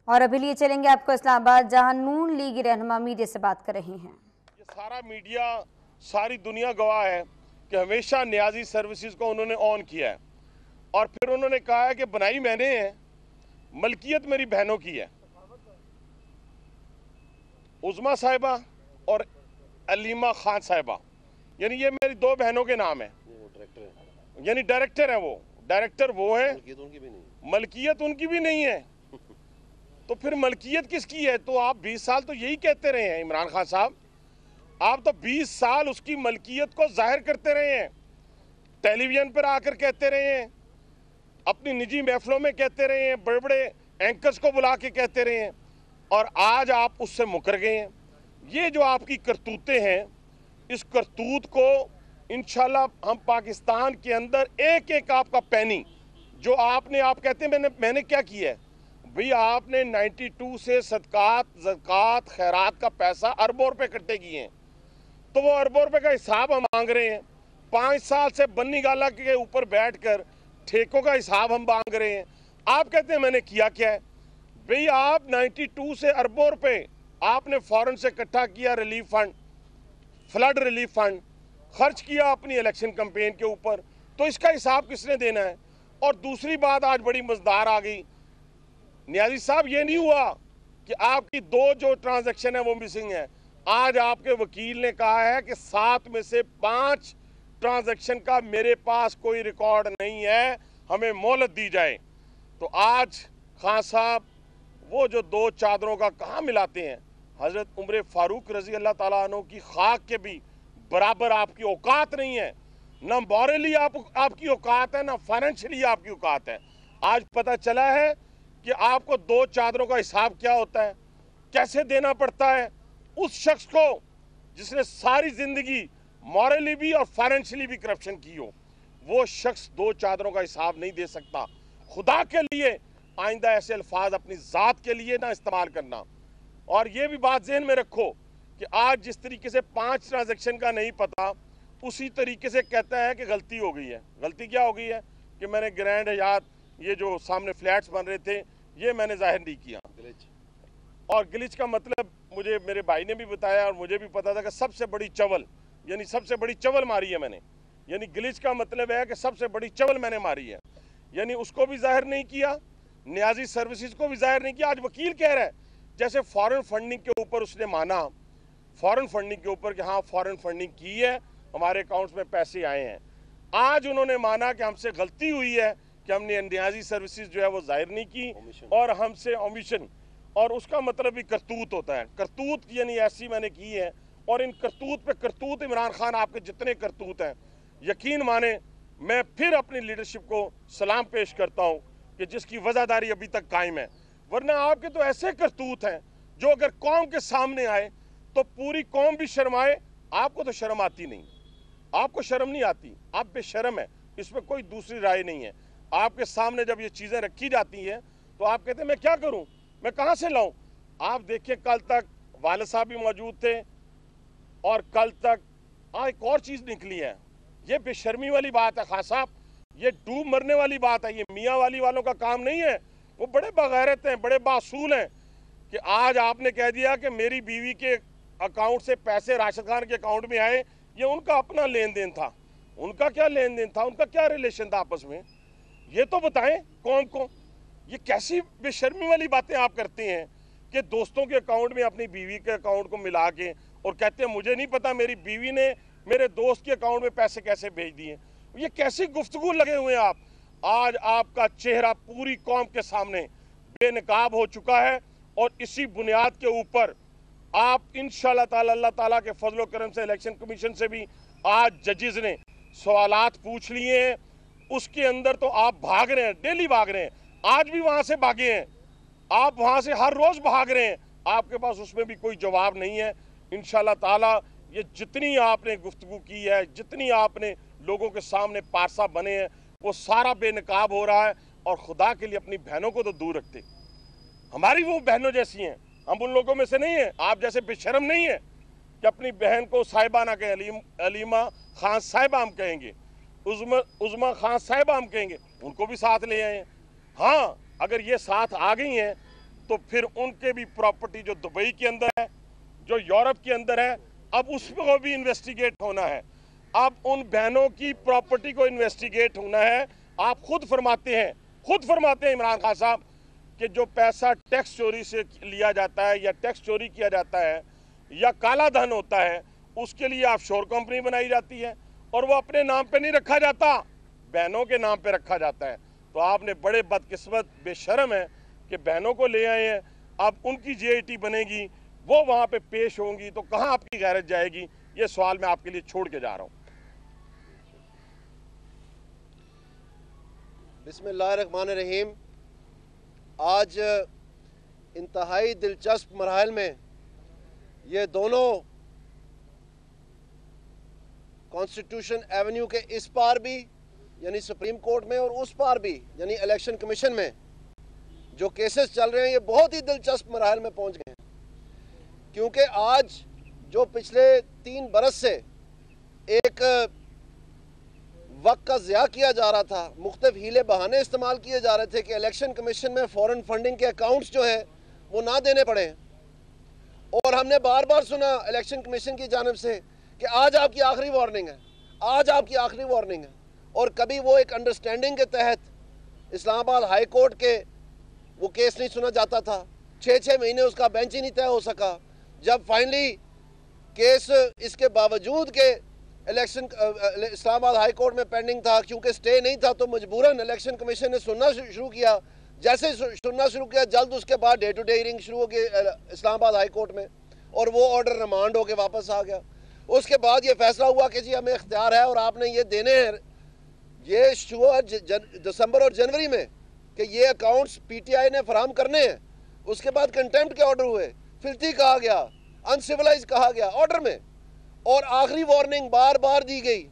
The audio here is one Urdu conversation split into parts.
اور ابھی لیے چلیں گے آپ کو اسلام آباد، جہاں نون لیگی رہنما میڈیا سے بات کر رہی ہیں۔ یہ سارا میڈیا، ساری دنیا گواہ ہے کہ ہمیشہ نیازی سروسز کو انہوں نے آن کیا ہے، اور پھر انہوں نے کہا ہے کہ بنائی میں نے ہے، ملکیت میری بہنوں کی ہے۔ عظمیٰ صاحبہ اور علیمہ خان صاحبہ، یعنی یہ میری دو بہنوں کے نام ہیں، یعنی ڈائریکٹر ہیں، وہ ڈائریکٹر وہ ہیں، ملکیت ان کی بھی نہیں ہے۔ تو پھر ملکیت کس کی ہے؟ تو آپ 20 سال تو یہی کہتے رہے ہیں عمران خان صاحب، آپ تو 20 سال اس کی ملکیت کو ظاہر کرتے رہے ہیں، ٹیلی ویژن پر آ کر کہتے رہے ہیں، اپنی نجی محفلوں میں کہتے رہے ہیں، بڑے بڑے اینکرز کو بلا کے کہتے رہے ہیں، اور آج آپ اس سے مکر گئے ہیں۔ یہ جو آپ کی کرتوتیں ہیں، اس کرتوت کو انشاءاللہ ہم پاکستان کے اندر ایک ایک آپ کا پینی جو آپ کہتے ہیں میں نے کیا کیا ہے بھئی، آپ نے 92 سے صدقات، زکوٰۃ، خیرات کا پیسہ اربوں روپے کٹے کیے ہیں، تو وہ اربوں روپے کا حساب ہم مانگ رہے ہیں۔ 5 سال سے بنی گالا کے اوپر بیٹھ کر ٹھیکوں کا حساب ہم مانگ رہے ہیں، آپ کہتے ہیں میں نے کیا ہے بھئی؟ آپ 92 سے اربوں روپے آپ نے فورن سے اکٹھا کیا، relief fund, flood relief fund خرچ کیا اپنی الیکشن کمپین کے اوپر، تو اس کا حساب کس نے دینا ہے؟ اور دوسری بات آج بڑی مزدار آ گئی، نیازی صاحب یہ نہیں ہوا کہ آپ کی 2 جو ٹرانزیکشن ہے وہ مسنگ ہے، آج آپ کے وکیل نے کہا ہے کہ 7 میں سے 5 ٹرانزیکشن کا میرے پاس کوئی ریکارڈ نہیں ہے، ہمیں مہلت دی جائے۔ تو آج خان صاحب وہ جو 2 چادروں کا کہاں ملاتے ہیں، حضرت عمر فاروق رضی اللہ تعالیٰ عنہ کی خاک کے بھی برابر آپ کی اوقات نہیں ہے، نہ مورلی آپ کی اوقات ہے، نہ فائنینشلی آپ کی اوقات ہے۔ آج پتہ چلا ہے کہ آپ کو 2 چادروں کا حساب کیا ہوتا ہے، کیسے دینا پڑتا ہے اس شخص کو جس نے ساری زندگی مورلی بھی اور فائنینشلی بھی کرپشن کی ہو۔ وہ شخص 2 چادروں کا حساب نہیں دے سکتا۔ خدا کے لیے آئندہ ایسے الفاظ اپنی ذات کے لیے نہ استعمال کرنا۔ اور یہ بھی بات ذہن میں رکھو کہ آج جس طریقے سے 5 ٹرانزیکشن کا نہیں پتا، اسی طریقے سے کہتا ہے کہ غلطی ہو گئی ہے۔ غلطی کیا ہو گئی ہے کہ میں نے گرینڈ حیات، یہ جو سامنے فلیٹس بن رہے تھے، یہ میں نے ظاہر نہیں کیا۔ اور گلچ کا مطلب مجھے میرے بھائی نے بھی بتایا، اور مجھے بھی پتا تھا کہ سب سے بڑی چول، یعنی سب سے بڑی چول ماری ہے میں نے، یعنی گلچ کا مطلب ہے کہ سب سے بڑی چول میں نے ماری ہے، یعنی اس کو بھی ظاہر نہیں کیا، نیازی سروسز کو بھی ظاہر نہیں کیا۔ آج وکیل کہہ رہا ہے جیسے فورن فنڈنگ کے اوپر اس نے مانا، فورن فنڈنگ کے اوپر کہ ہاں فورن فنڈنگ کی ہے، ہمارے اکاؤنٹس میں پیسے آئے ہیں۔ آج انہوں نے مانا کہ ہم سے غلطی ہوئی ہے کہ ہم نے نیازی سروسز جو ہے وہ ظاہر نہیں کی، اور ہم سے اومیشن، اور اس کا مطلب بھی کرتوت ہوتا ہے۔ کرتوت یعنی ایسی میں نے کی ہے، اور ان کرتوت پہ کرتوت، عمران خان آپ کے جتنے کرتوت ہیں، یقین مانیں میں پھر اپنی لیڈرشپ کو سلام پیش کرتا ہوں کہ جس کی وزاداری ابھی تک قائم ہے، ورنہ آپ کے تو ایسے کرتوت ہیں جو اگر قوم کے سامنے آئے تو پوری قوم بھی شرمائے۔ آپ کو تو شرم آتی نہیں، آپ کو شرم نہیں آتی، آپ بے شرم ہیں، اس میں کوئی دوسری رائے نہیں ہے۔ آپ کے سامنے جب یہ چیزیں رکھی جاتی ہیں تو آپ کہتے ہیں میں کیا کروں، میں کہاں سے لاؤں؟ آپ دیکھیں کل تک والد صاحب بھی موجود تھے، اور کل تک ایک اور چیز نکلی ہے۔ یہ بے شرمی والی بات ہے خان صاحب، یہ ڈوب مرنے والی بات ہے، یہ میاں والی والوں کا کام نہیں ہے۔ وہ بڑے بغیرت ہیں، بڑے باصول ہیں کہ آج آپ نے کہہ دیا کہ میری بیوی کے اکاؤنٹ سے پیسے راشد خان کے اکاؤنٹ میں آئے، یہ ان کا اپنا لین دین تھا۔ ان کا کیا لین دین تھا، ان کا کیا ریلیشن تھا آپس میں، یہ تو بتائیں قوم کو۔ یہ کیسی بے شرمی والی باتیں آپ کرتے ہیں کہ دوستوں کے اکاؤنٹ میں اپنی بیوی کے اکاؤنٹ کو ملا کے، اور کہتے ہیں مجھے نہیں پتا میری بیوی نے میرے دوست کے اکاؤنٹ میں پیسے کیسے بھیج دیے۔ یہ کیسی گفتگو لگے ہوئے ہیں آپ؟ آج آپ کا چہرہ پوری قوم کے سامنے بے نقاب ہو چکا ہے، اور اسی بنیاد کے اوپر آپ انشاءاللہ تعالی، اللہ تعالیٰ کے فضل و کرم سے، الیکشن کمیشن سے بھی آج ججز نے سوالات پوچھ لیے ہیں، اس کے اندر تو آپ بھاگ رہے ہیں، ڈیلی بھاگ رہے ہیں، آج بھی وہاں سے بھاگے ہیں، آپ وہاں سے ہر روز بھاگ رہے ہیں، آپ کے پاس اس میں بھی کوئی جواب نہیں ہے۔ انشاءاللہ تعالی یہ جتنی آپ نے گفتگو کی ہے، جتنی آپ نے لوگوں کے سامنے پارسا بنے ہیں، وہ سارا بے نقاب ہو رہا ہے۔ اور خدا کے لیے اپنی بہنوں کو تو دور رکھتے، ہماری وہ بہنوں جیسی ہیں، ہم ان لوگوں میں سے نہیں ہیں، آپ جیسے بے شرم نہیں ہیں کہ اپنی بہن کو صاحبہ نہ کہیں، علیمہ خان صاحبہ ہم کہیں گے، عظمیٰ خان صاحبہ ہم کہیں گے، ان کو بھی ساتھ لے آئے ہیں۔ ہاں اگر یہ ساتھ آ گئی ہیں تو پھر ان کے بھی پراپرٹی جو دبئی کے اندر ہے، جو یورپ کے اندر ہے، اب اس کو بھی انویسٹیگیٹ ہونا ہے۔ اب ان بہنوں کی پراپرٹی کو انویسٹیگیٹ ہونا ہے۔ آپ خود فرماتے ہیں عمران خان صاحب کہ جو پیسہ ٹیکس چوری سے لیا جاتا ہے یا ٹیکس چوری کیا جاتا ہے یا کالا دھن ہوتا ہے، اس کے لیے آف شور کمپنی بنائی جاتی ہے اور وہ اپنے نام پہ نہیں رکھا جاتا، بہنوں کے نام پہ رکھا جاتا ہے۔ تو آپ نے بڑے بدقسمت بے شرم ہے کہ بہنوں کو لے آئے ہیں، اب ان کی جی آئی ٹی بنے گی، وہ وہاں پہ پیش ہوں گی تو کہاں آپ کی غیرت جائے گی؟ یہ سوال میں آپ کے لیے چھوڑ کے جا رہا ہوں۔ بسم اللہ الرحمن الرحیم۔ آج انتہائی دلچسپ مراحل میں یہ دونوں کانسٹیٹیوشن ایونیو کے اس پار بھی یعنی سپریم کورٹ میں اور اس پار بھی یعنی الیکشن کمیشن میں جو کیسز چل رہے ہیں، یہ بہت ہی دلچسپ مراحل میں پہنچ گئے ہیں، کیونکہ آج جو پچھلے 3 برس سے ایک وقت کا ضیاع کیا جا رہا تھا، مختلف ہیلے بہانے استعمال کیے جا رہے تھے کہ الیکشن کمیشن میں فورن فنڈنگ کے اکاؤنٹس جو ہیں وہ نہ دینے پڑے، اور ہم نے بار بار سنا الیکشن کمیشن کی جانب سے کہ آج آپ کی آخری وارننگ ہے، آج آپ کی آخری وارننگ ہے، اور کبھی وہ ایک انڈرسٹینڈنگ کے تحت اسلام آباد ہائی کورٹ کے وہ کیس نہیں سنا جاتا تھا، 6 مہینے اس کا بینچ ہی نہیں طے ہو سکا۔ جب فائنلی کیس اس کے باوجود کہ الیکشن اسلام آباد ہائی کورٹ میں پینڈنگ تھا، کیونکہ سٹے نہیں تھا، تو مجبوراً الیکشن کمیشن نے سننا شروع کیا۔ جیسے سننا شروع کیا، جلد اس کے بعد ڈے ٹو ڈے ہیئرنگ شروع ہو گئی اسلام آباد ہائی کورٹ میں، اور وہ آرڈر ریمانڈ ہو کے واپس آ گیا۔ اس کے بعد یہ فیصلہ ہوا کہ جی ہمیں اختیار ہے اور آپ نے یہ دینے ہیں۔ یہ شروع دسمبر اور جنوری میں کہ یہ اکاؤنٹس پی ٹی آئی نے فراہم کرنے ہیں۔ اس کے بعد کنٹیمپٹ کے آرڈر ہوئے، فلٹی کہا گیا، انسیولائز کہا گیا آرڈر میں، اور آخری وارننگ بار بار دی گئی۔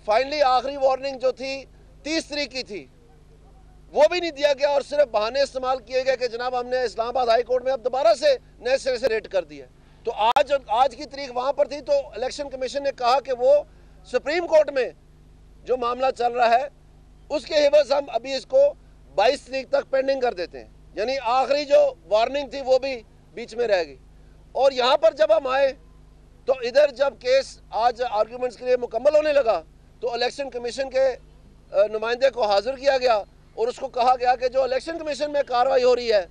فائنلی آخری وارننگ جو تھی 30 تاریخ کی تھی، وہ بھی نہیں دیا گیا، اور صرف بہانے استعمال کیے گئے کہ جناب ہم نے اسلام آباد ہائی کورٹ میں اب دوبارہ سے نئے سرے سے ریٹ کر دیا۔ تو آج کی تاریخ وہاں پر تھی، تو الیکشن کمیشن نے کہا کہ وہ سپریم کورٹ میں جو معاملہ چل رہا ہے اس کے عوض ہم ابھی اس کو 22 تاریخ تک پینڈنگ کر دیتے ہیں، یعنی آخری جو وارننگ تھی وہ بھی بیچ میں رہ گئی۔ اور یہاں پر جب ہم آئے تو ادھر جب کیس آج آرگیومنٹس کے لیے مکمل ہونے لگا تو الیکشن کمیشن کے نمائندے کو حاضر کیا گیا اور اس کو کہا گیا کہ جو الیکشن کمیشن میں کارروائی ہو رہی ہے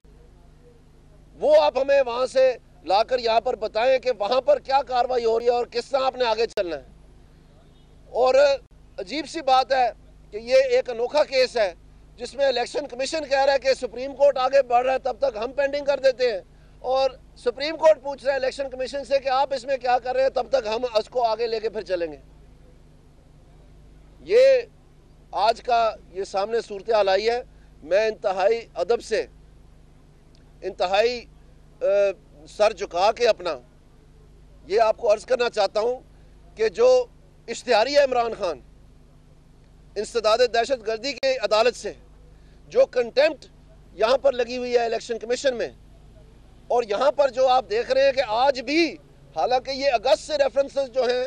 وہ آپ ہمیں وہاں سے لا کر یہاں پر بتائیں کہ وہاں پر کیا کارروائی ہو رہی ہے اور کس طرح آپ نے آگے چلنا ہے۔ اور عجیب سی بات ہے کہ یہ ایک انوکھا کیس ہے جس میں الیکشن کمیشن کہہ رہا ہے کہ سپریم کورٹ آگے بڑھ رہا ہے تب تک ہم پینڈنگ کر دیتے ہیں، اور سپریم کورٹ پوچھ رہا ہے الیکشن کمیشن سے کہ آپ اس میں کیا کر رہے ہیں تب تک ہم اس کو آگے لے کے پھر چلیں گے۔ یہ آج کا یہ سامنے صورتحال آئی ہے۔ میں انتہائی ادب سے، انتہائی سر جھکا کے اپنا یہ آپ کو عرض کرنا چاہتا ہوں کہ جو اشتہاری ہے عمران خان انسداد دہشت گردی کی عدالت سے، جو کنٹیمپٹ یہاں پر لگی ہوئی ہے الیکشن کمیشن میں، اور یہاں پر جو آپ دیکھ رہے ہیں کہ آج بھی، حالانکہ یہ اگست سے ریفرنسز جو ہیں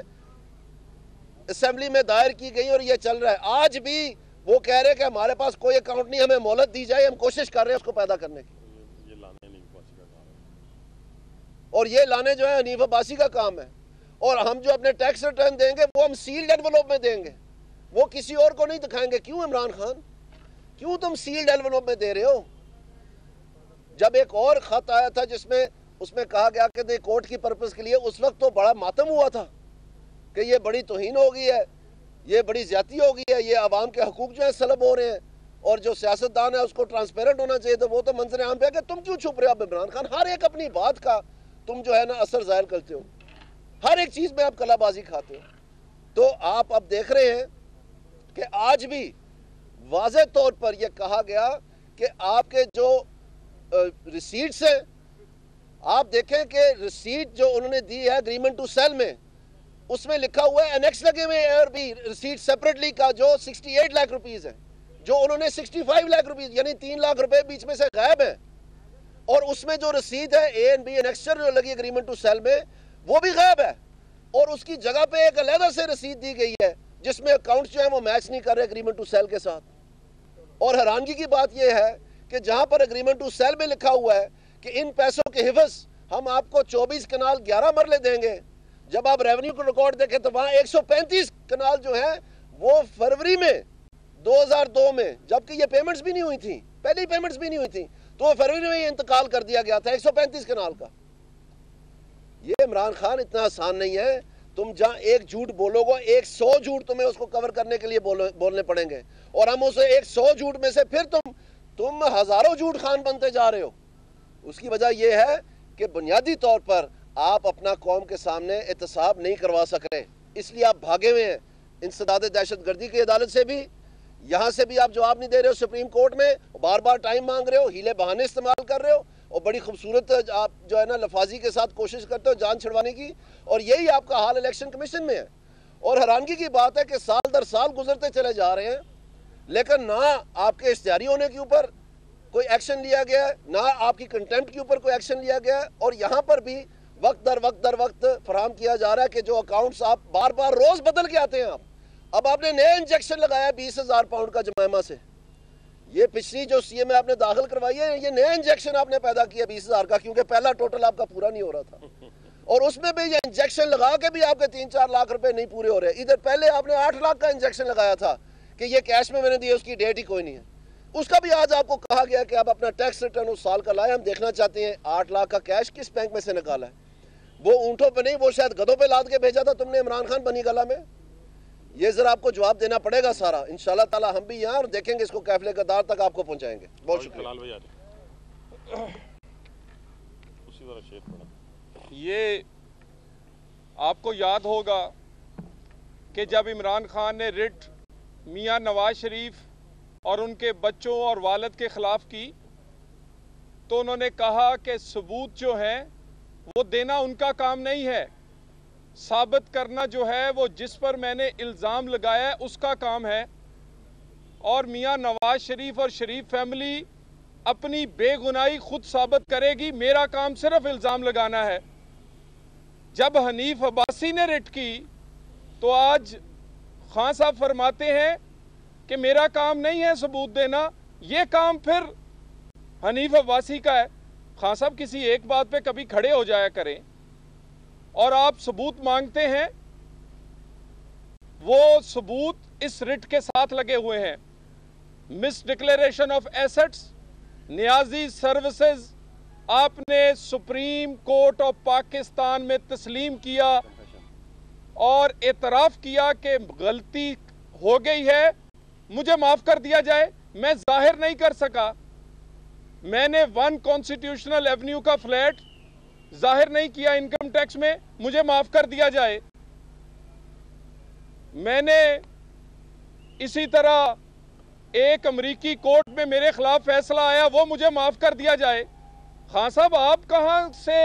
اسمبلی میں دائر کی گئی اور یہ چل رہا ہے، آج بھی وہ کہہ رہے ہیں کہ ہمارے پاس کوئی اکاؤنٹ نہیں، ہمیں مہلت دی جائے، ہم کوشش کر رہے ہیں اس کو پیدا کرنے کی۔ اور یہ لانے جو ہے حنیف عباسی کا کام ہے، اور ہم جو اپنے ٹیکس ریٹرن دیں گے وہ ہم سیلڈ انویلوپ میں دیں گے، وہ کسی اور کو نہیں دکھائیں گے۔ کیوں عمران خان، کیوں تم سیلڈ انویلوپ میں دے رہے ہو؟ جب ایک اور خط آیا تھا جس میں اس میں کہا گیا کہ کورٹ کی پرپس کے لیے، اس وقت تو بڑا ماتم ہوا تھا کہ یہ بڑی توہین ہو گئی ہے، یہ بڑی زیادتی ہو گئی ہے، یہ عوام کے حقوق جو ہیں سلب ہو رہے ہیں، اور جو سیاستدان ہے اس کو ٹرانسپیرنٹ ہونا چاہیے۔ تو وہ تو منظر عام پہ ہے کہ تم کیوں چھپ رہے ہو؟ اب عمران خان ہر ایک اپنی بات کا تم جو ہے نا اثر ظاہر کرتے ہو، ہر ایک چیز میں آپ کلا بازی کھاتے ہو۔ تو آپ اب دیکھ رہے ہیں کہ آج بھی واضح طور پر یہ کہا گیا کہ آپ کے جو ریسیٹس ہیں، آپ دیکھیں کہ ریسیٹ جو انہوں نے دی ہے اگریمنٹ ٹو سیل میں، اس میں لکھا ہوا ہے انیکس لگے ہوئے ہیں، اور بھی ریسیٹ سیپریٹلی کا جو 68 لاکھ روپیز ہے، جو انہوں نے 65 لاکھ روپیز یعنی 3 لاکھ روپے بیچ میں سے غائب ہیں، اور اس میں جو رسید ہے اے این بی انیکسچر جو لگی اگریمنٹ ٹو سیل میں وہ بھی غائب ہے، اور اس کی جگہ پہ ایک علیحدہ سے رسید دی گئی ہے جس میں اکاؤنٹس جو ہیں وہ میچ نہیں کر رہے اگریمنٹ ٹو سیل کے ساتھ۔ اور حیرانگی کی بات یہ ہے کہ جہاں پر اگریمنٹ ٹو سیل میں لکھا ہوا ہے کہ ان پیسوں کے حفظ ہم آپ کو 24 کنال 11 مرلے دیں گے. جب آپ ریونیو کو ریکارڈ دیکھیں تو وہاں 135 کنال جو ہیں وہ فروری میں 2002 میں، جبکہ یہ پیمنٹس بھی نہیں ہوئی تھیں، پہلی پیمنٹس بھی نہیں ہوئی تھیں، تو وہ فروری میں یہ انتقال کر دیا گیا تھا 135 کنال کا. یہ عمران خان اتنا آسان نہیں ہے. تم جہاں ایک جھوٹ بولو گے 100 جھوٹ تمہیں اس کو کور کرنے کے لیے بولنے پڑیں گے، اور ہم اسے 100 جھوٹ میں سے پھر تم ہزاروں جھوٹ خان بنتے جا رہے ہو. اس کی وجہ یہ ہے کہ بنیادی طور پر آپ اپنا قوم کے سامنے احتساب نہیں کروا سک رہے، اس لیے آپ بھاگے ہوئے ہیں انسداد دہشت گردی کی عدالت سے بھی. یہاں سے بھی آپ جواب نہیں دے رہے ہو سپریم کورٹ میں، بار بار ٹائم مانگ رہے ہو، ہیلے بہانے استعمال کر رہے ہو، اور بڑی خوبصورت آپ جو ہے نا لفاظی کے ساتھ کوشش کرتے ہو جان چھڑوانے کی، اور یہی آپ کا حال الیکشن کمیشن میں ہے. اور حیرانگی کی بات ہے کہ سال در سال گزرتے چلے جا رہے ہیں، لیکن نہ آپ کے اشتہاری ہونے کے اوپر کوئی ایکشن لیا گیا ہے، نہ آپ کی کنٹمپٹ کے اوپر کوئی ایکشن لیا گیا ہے. اور یہاں پر بھی وقت در وقت فراہم کیا جا رہا ہے کہ جو اکاؤنٹس آپ بار بار روز بدل کے آتے ہیں. اب آپ نے نیا انجیکشن لگایا 20,000 پاؤنڈ کا جمائمہ سے. یہ پچھلی جو سی ایم آپ نے داخل کروائی ہے، یہ نیا انجیکشن آپ نے پیدا کیا 20,000 کا، کیونکہ پہلا ٹوٹل آپ کا پورا نہیں ہو رہا تھا، اور اس میں بھی یہ انجیکشن لگا کے بھی آپ کے 3-4 لاکھ روپے نہیں پورے ہو رہے. ادھر پہلے آپ نے 8 لاکھ کا انجیکشن لگایا تھا کہ یہ کیش میں نے دی، اس کی ڈیٹ ہی کوئی نہیں ہے. اس کا بھی آج آپ کو کہا گیا کہ آپ اپنا ٹیکس ریٹرن اس سال کا لائیں، ہم دیکھنا چاہتے ہیں 8 لاکھ کا کیش کس بینک میں سے نکالا ہے. وہ اونٹوں پہ نہیں، وہ شاید گدھوں پہ لاد کے بھیجا تھا تم نے عمران خان بنی گلا میں. یہ ذرا آپ کو جواب دینا پڑے گا سارا. انشاءاللہ تعالی ہم بھی یہاں اور دیکھیں گے اس کو کیفلے قدار تک آپ کو پہنچائیں گے. بہت شکریہ. یہ آپ کو یاد ہوگا کہ جب عمران خان نے رٹ میاں نواز شریف اور ان کے بچوں اور والد کے خلاف کی تو انہوں نے کہا کہ ثبوت جو ہیں وہ دینا ان کا کام نہیں ہے، ثابت کرنا جو ہے وہ جس پر میں نے الزام لگایا ہے اس کا کام ہے، اور میاں نواز شریف اور شریف فیملی اپنی بے گناہی خود ثابت کرے گی، میرا کام صرف الزام لگانا ہے. جب حنیف عباسی نے رٹ کی تو آج خان صاحب فرماتے ہیں کہ میرا کام نہیں ہے ثبوت دینا، یہ کام پھر حنیف عباسی کا ہے. خان صاحب کسی ایک بات پہ کبھی کھڑے ہو جایا کریں. اور آپ ثبوت مانگتے ہیں، وہ ثبوت اس رٹ کے ساتھ لگے ہوئے ہیں. Misdeclaration of assets, Niazi services آپ نے سپریم کورٹ آف پاکستان میں تسلیم کیا اور اعتراف کیا کہ غلطی ہو گئی ہے، مجھے معاف کر دیا جائے. میں ظاہر نہیں کر سکا، میں نے 1 کانسٹیٹیوشنل ایونیو کا فلیٹ ظاہر نہیں کیا انکم ٹیکس میں، مجھے معاف کر دیا جائے. میں نے اسی طرح ایک امریکی کورٹ میں میرے خلاف فیصلہ آیا، وہ مجھے معاف کر دیا جائے. خان صاحب آپ کہاں سے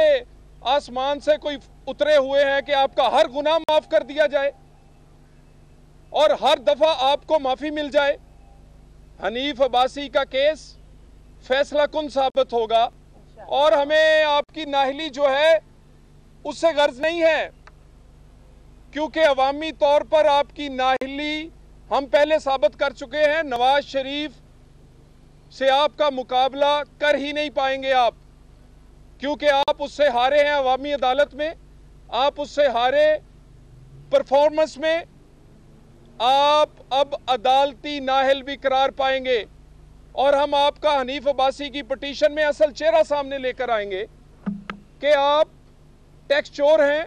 آسمان سے کوئی اترے ہوئے ہیں کہ آپ کا ہر گناہ معاف کر دیا جائے اور ہر دفعہ آپ کو معافی مل جائے؟ حنیف عباسی کا کیس فیصلہ کن ثابت ہوگا، اور ہمیں آپ کی نااہلی جو ہے اس سے غرض نہیں ہے، کیونکہ عوامی طور پر آپ کی نااہلی ہم پہلے ثابت کر چکے ہیں. نواز شریف سے آپ کا مقابلہ کر ہی نہیں پائیں گے آپ، کیونکہ آپ اس سے ہارے ہیں عوامی عدالت میں، آپ اس سے ہارے پرفارمنس میں. آپ اب عدالتی نااہل بھی قرار پائیں گے، اور ہم آپ کا حنیف عباسی کی پٹیشن میں اصل چہرہ سامنے لے کر آئیں گے کہ آپ ٹیکس چور ہیں،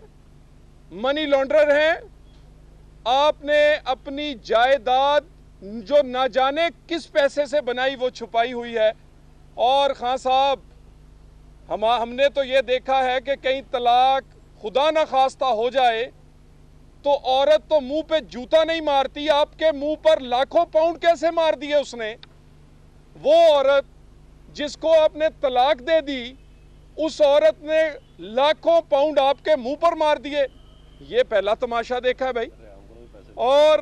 منی لانڈرر ہیں. آپ نے اپنی جائیداد جو نہ جانے کس پیسے سے بنائی وہ چھپائی ہوئی ہے. اور خان صاحب ہم نے تو یہ دیکھا ہے کہ کہیں طلاق خدا نہ خواستہ ہو جائے تو عورت تو منہ پہ جوتا نہیں مارتی، آپ کے منہ پر لاکھوں پاؤنڈ کیسے مار دیے اس نے؟ وہ عورت جس کو آپ نے طلاق دے دی، اس عورت نے لاکھوں پاؤنڈ آپ کے منہ پر مار دیے. یہ پہلا تماشا دیکھا ہے بھائی. اور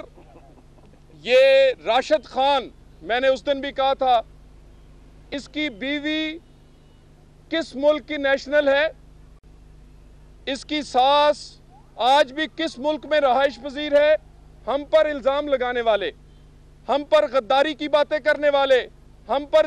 یہ راشد خان، میں نے اس دن بھی کہا تھا، اس کی بیوی کس ملک کی نیشنل ہے، اس کی ساس آج بھی کس ملک میں رہائش پذیر ہے. ہم پر الزام لگانے والے، ہم پر غداری کی باتیں کرنے والے، ہم پر